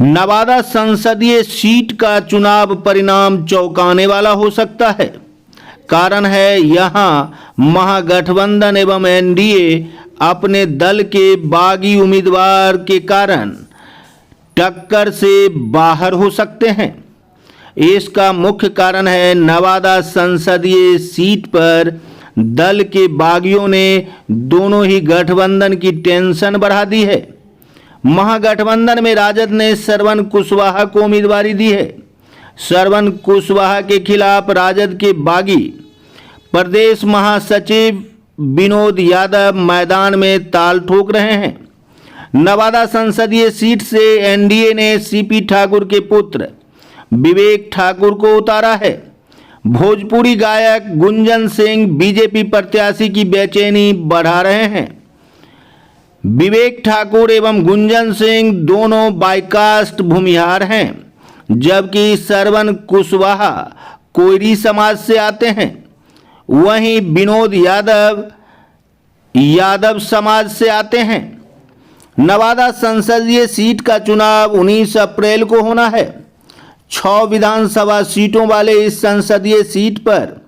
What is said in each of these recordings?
नवादा संसदीय सीट का चुनाव परिणाम चौंकाने वाला हो सकता है। कारण है यहां महागठबंधन एवं एनडीए अपने दल के बागी उम्मीदवार के कारण टक्कर से बाहर हो सकते हैं। इसका मुख्य कारण है नवादा संसदीय सीट पर दल के बागियों ने दोनों ही गठबंधन की टेंशन बढ़ा दी है। महागठबंधन में राजद ने श्रवण कुशवाहा को उम्मीदवारी दी है। श्रवण कुशवाहा के खिलाफ राजद के बागी प्रदेश महासचिव विनोद यादव मैदान में ताल ठोक रहे हैं। नवादा संसदीय सीट से एनडीए ने सीपी ठाकुर के पुत्र विवेक ठाकुर को उतारा है। भोजपुरी गायक गुंजन सिंह बीजेपी प्रत्याशी की बेचैनी बढ़ा रहे हैं। विवेक ठाकुर एवं गुंजन सिंह दोनों बाइकास्ट भूमिहार हैं, जबकि श्रवण कुशवाहा कोयरी समाज से आते हैं। वहीं विनोद यादव समाज से आते हैं। नवादा संसदीय सीट का चुनाव 19 अप्रैल को होना है। 6 विधानसभा सीटों वाले इस संसदीय सीट पर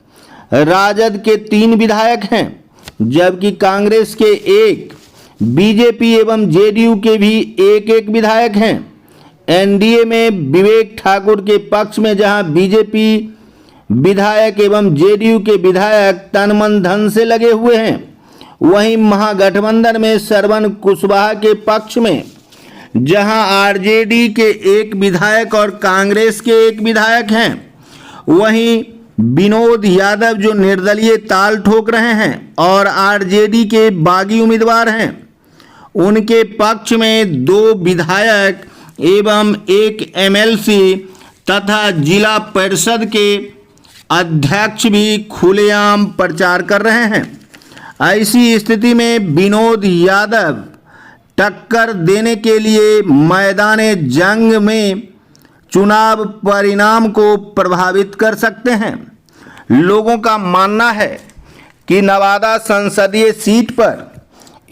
राजद के 3 विधायक हैं, जबकि कांग्रेस के 1, बीजेपी एवं जेडीयू के भी 1-1 विधायक हैं। एनडीए में विवेक ठाकुर के पक्ष में जहां बीजेपी विधायक एवं जेडीयू के विधायक तन मन धन से लगे हुए हैं, वहीं महागठबंधन में श्रवण कुशवाहा के पक्ष में जहां आरजेडी के 1 विधायक और कांग्रेस के 1 विधायक हैं, वहीं विनोद यादव जो निर्दलीय ताल ठोक रहे हैं और आरजेडी के बागी उम्मीदवार हैं, उनके पक्ष में 2 विधायक एवं 1 एमएलसी तथा जिला परिषद के अध्यक्ष भी खुलेआम प्रचार कर रहे हैं। ऐसी स्थिति में विनोद यादव टक्कर देने के लिए मैदाने जंग में चुनाव परिणाम को प्रभावित कर सकते हैं। लोगों का मानना है कि नवादा संसदीय सीट पर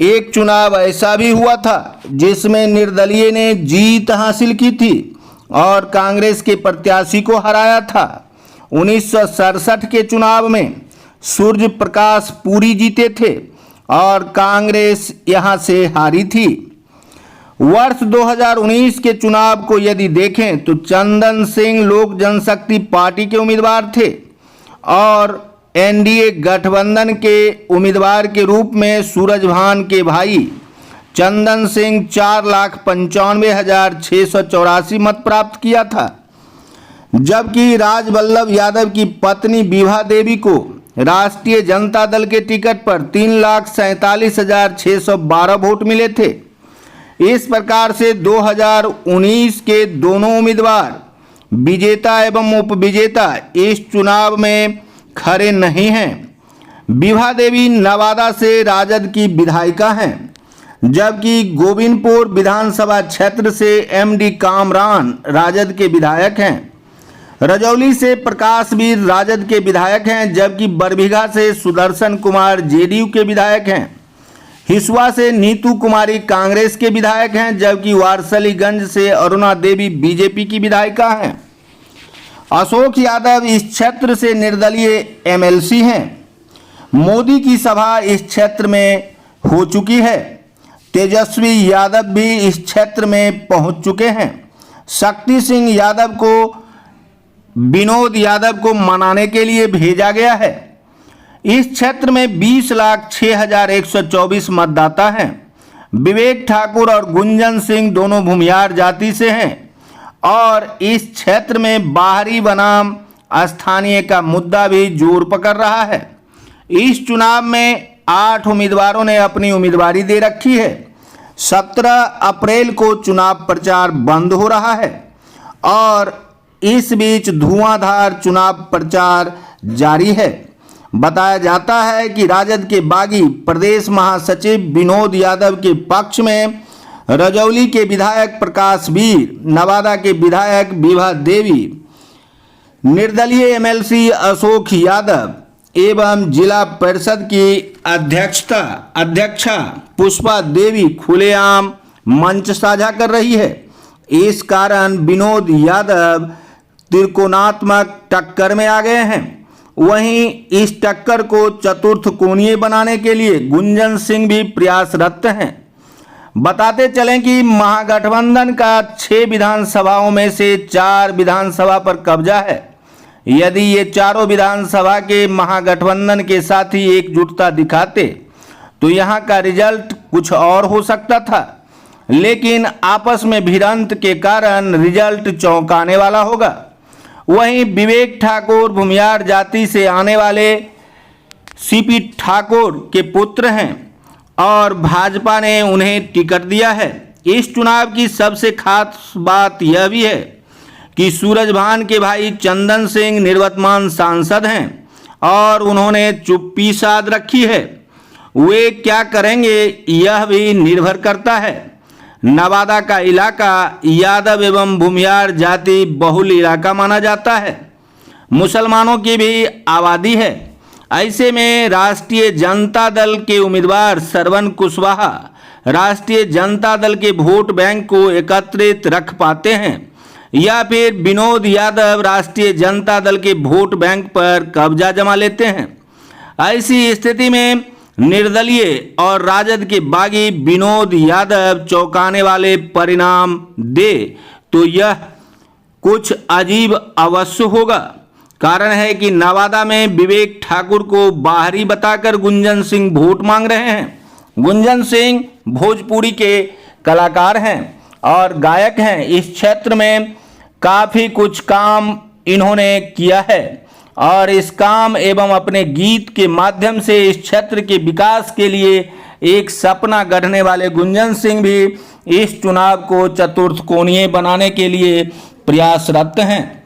एक चुनाव ऐसा भी हुआ था जिसमें निर्दलीय ने जीत हासिल की थी और कांग्रेस के प्रत्याशी को हराया था। 1967 के चुनाव में सूर्य प्रकाश पुरी जीते थे और कांग्रेस यहां से हारी थी। वर्ष 2019 के चुनाव को यदि देखें तो चंदन सिंह लोक जनशक्ति पार्टी के उम्मीदवार थे और एनडीए गठबंधन के उम्मीदवार के रूप में सूरजभान के भाई चंदन सिंह 4,95,684 मत प्राप्त किया था, जबकि राजवल्लभ यादव की पत्नी विभा देवी को राष्ट्रीय जनता दल के टिकट पर 3,47,612 वोट मिले थे। इस प्रकार से 2019 के दोनों उम्मीदवार विजेता एवं उपविजेता इस चुनाव में खड़े नहीं हैं। विभा देवी नवादा से राजद की विधायिका हैं, जबकि गोविंदपुर विधानसभा क्षेत्र से एमडी कामरान राजद के विधायक हैं। रजौली से प्रकाशवीर राजद के विधायक हैं, जबकि बरबीघा से सुदर्शन कुमार जेडीयू के विधायक हैं। हिसुआ से नीतू कुमारी कांग्रेस के विधायक हैं, जबकि वारसलीगंज से अरुणा देवी बीजेपी की विधायिका हैं। अशोक यादव इस क्षेत्र से निर्दलीय एमएलसी हैं। मोदी की सभा इस क्षेत्र में हो चुकी है। तेजस्वी यादव भी इस क्षेत्र में पहुंच चुके हैं। शक्ति सिंह यादव को विनोद यादव को मनाने के लिए भेजा गया है। इस क्षेत्र में 20,06,124 मतदाता हैं। विवेक ठाकुर और गुंजन सिंह दोनों भूमिहार जाति से हैं और इस क्षेत्र में बाहरी बनाम स्थानीय का मुद्दा भी जोर पकड़ रहा है। इस चुनाव में 8 उम्मीदवारों ने अपनी उम्मीदवारी दे रखी है। 17 अप्रैल को चुनाव प्रचार बंद हो रहा है और इस बीच धुआंधार चुनाव प्रचार जारी है। बताया जाता है कि राजद के बागी प्रदेश महासचिव विनोद यादव के पक्ष में रजौली के विधायक प्रकाशवीर, नवादा के विधायक विभा देवी, निर्दलीय एमएलसी अशोक यादव एवं जिला परिषद की अध्यक्षा पुष्पा देवी खुलेआम मंच साझा कर रही है। इस कारण विनोद यादव त्रिकोणात्मक टक्कर में आ गए हैं। वहीं इस टक्कर को चतुर्थ कोणीय बनाने के लिए गुंजन सिंह भी प्रयासरत हैं। बताते चलें कि महागठबंधन का 6 विधानसभाओं में से 4 विधानसभा पर कब्जा है। यदि ये चारों विधानसभा के महागठबंधन के साथी एकजुटता दिखाते तो यहाँ का रिजल्ट कुछ और हो सकता था, लेकिन आपस में भिड़ंत के कारण रिजल्ट चौंकाने वाला होगा। वहीं विवेक ठाकुर भूमियार जाति से आने वाले सीपी ठाकुर के पुत्र हैं और भाजपा ने उन्हें टिकट दिया है। इस चुनाव की सबसे खास बात यह भी है कि सूरजभान के भाई चंदन सिंह निवर्तमान सांसद हैं और उन्होंने चुप्पी साध रखी है। वे क्या करेंगे यह भी निर्भर करता है। नवादा का इलाका यादव एवं भूमियार जाति बहुल इलाका माना जाता है। मुसलमानों की भी आबादी है। ऐसे में राष्ट्रीय जनता दल के उम्मीदवार श्रवण कुशवाहा राष्ट्रीय जनता दल के वोट बैंक को एकत्रित रख पाते हैं या फिर विनोद यादव राष्ट्रीय जनता दल के वोट बैंक पर कब्जा जमा लेते हैं। ऐसी स्थिति में निर्दलीय और राजद के बागी विनोद यादव चौंकाने वाले परिणाम दे तो यह कुछ अजीब अवश्य होगा। कारण है कि नवादा में विवेक ठाकुर को बाहरी बताकर गुंजन सिंह वोट मांग रहे हैं। गुंजन सिंह भोजपुरी के कलाकार हैं और गायक हैं। इस क्षेत्र में काफ़ी कुछ काम इन्होंने किया है और इस काम एवं अपने गीत के माध्यम से इस क्षेत्र के विकास के लिए एक सपना गढ़ने वाले गुंजन सिंह भी इस चुनाव को चतुर्थ कोणीय बनाने के लिए प्रयासरत हैं।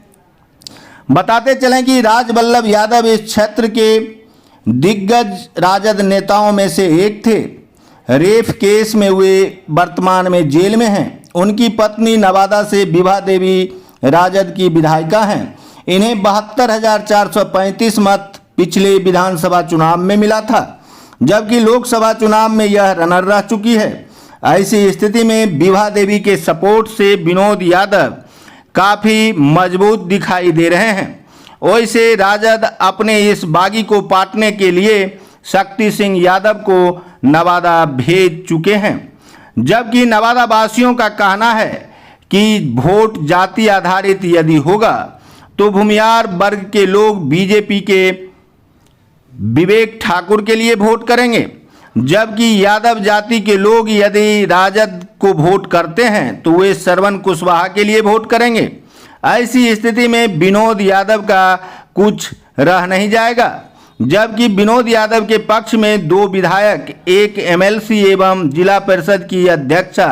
बताते चलें कि राजवल्लभ यादव इस क्षेत्र के दिग्गज राजद नेताओं में से एक थे। रेप केस में वे वर्तमान में जेल में हैं। उनकी पत्नी नवादा से विभा देवी राजद की विधायिका हैं। इन्हें 72,435 मत पिछले विधानसभा चुनाव में मिला था, जबकि लोकसभा चुनाव में यह रनर रह चुकी है। ऐसी स्थिति में विभा देवी के सपोर्ट से विनोद यादव काफ़ी मजबूत दिखाई दे रहे हैं। वैसे राजद अपने इस बागी को पाटने के लिए शक्ति सिंह यादव को नवादा भेज चुके हैं, जबकि नवादा वासियों का कहना है कि वोट जाति आधारित यदि होगा तो भूमियार वर्ग के लोग बीजेपी के विवेक ठाकुर के लिए वोट करेंगे, जबकि यादव जाति के लोग यदि राजद को वोट करते हैं तो वे श्रवण कुशवाहा के लिए वोट करेंगे। ऐसी स्थिति में विनोद यादव का कुछ रह नहीं जाएगा, जबकि विनोद यादव के पक्ष में 2 विधायक, एक एमएलसी एवं जिला परिषद की अध्यक्षा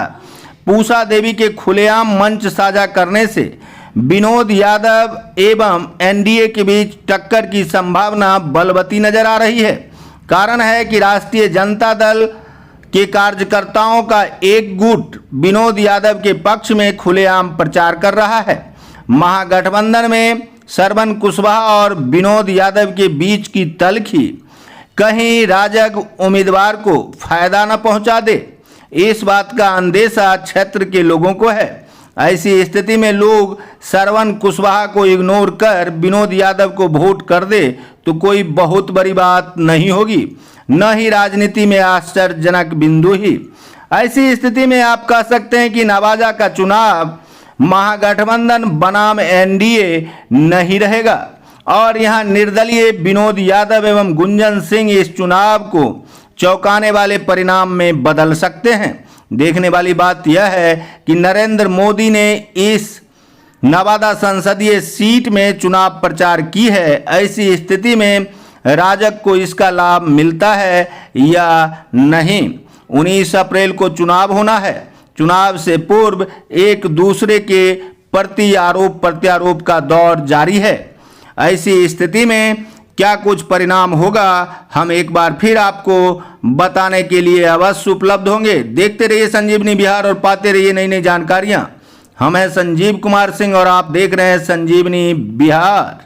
पूषा देवी के खुलेआम मंच साझा करने से विनोद यादव एवं एनडीए के बीच टक्कर की संभावना बलवती नजर आ रही है। कारण है कि राष्ट्रीय जनता दल के कार्यकर्ताओं का एक गुट विनोद यादव के पक्ष में खुलेआम प्रचार कर रहा है। महागठबंधन में श्रवण कुशवाहा और विनोद यादव के बीच की तल्खी कहीं राजग उम्मीदवार को फायदा न पहुंचा दे, इस बात का अंदेशा क्षेत्र के लोगों को है। ऐसी स्थिति में लोग श्रवण कुशवाहा को इग्नोर कर विनोद यादव को वोट कर दे तो कोई बहुत बड़ी बात नहीं होगी, न ही राजनीति में आश्चर्यजनक बिंदु ही। ऐसी स्थिति में आप कह सकते हैं कि नवादा का चुनाव महागठबंधन बनाम एनडीए नहीं रहेगा और यहाँ निर्दलीय विनोद यादव एवं गुंजन सिंह इस चुनाव को चौंकाने वाले परिणाम में बदल सकते हैं। देखने वाली बात यह है कि नरेंद्र मोदी ने इस नवादा संसदीय सीट में चुनाव प्रचार की है। ऐसी स्थिति में राजग को इसका लाभ मिलता है या नहीं। 19 अप्रैल को चुनाव होना है। चुनाव से पूर्व एक दूसरे के प्रति आरोप प्रत्यारोप का दौर जारी है। ऐसी स्थिति में क्या कुछ परिणाम होगा, हम एक बार फिर आपको बताने के लिए अवश्य उपलब्ध होंगे। देखते रहिए संजीवनी बिहार और पाते रहिए नई नई जानकारियां। हम हैं संजीव कुमार सिंह और आप देख रहे हैं संजीवनी बिहार।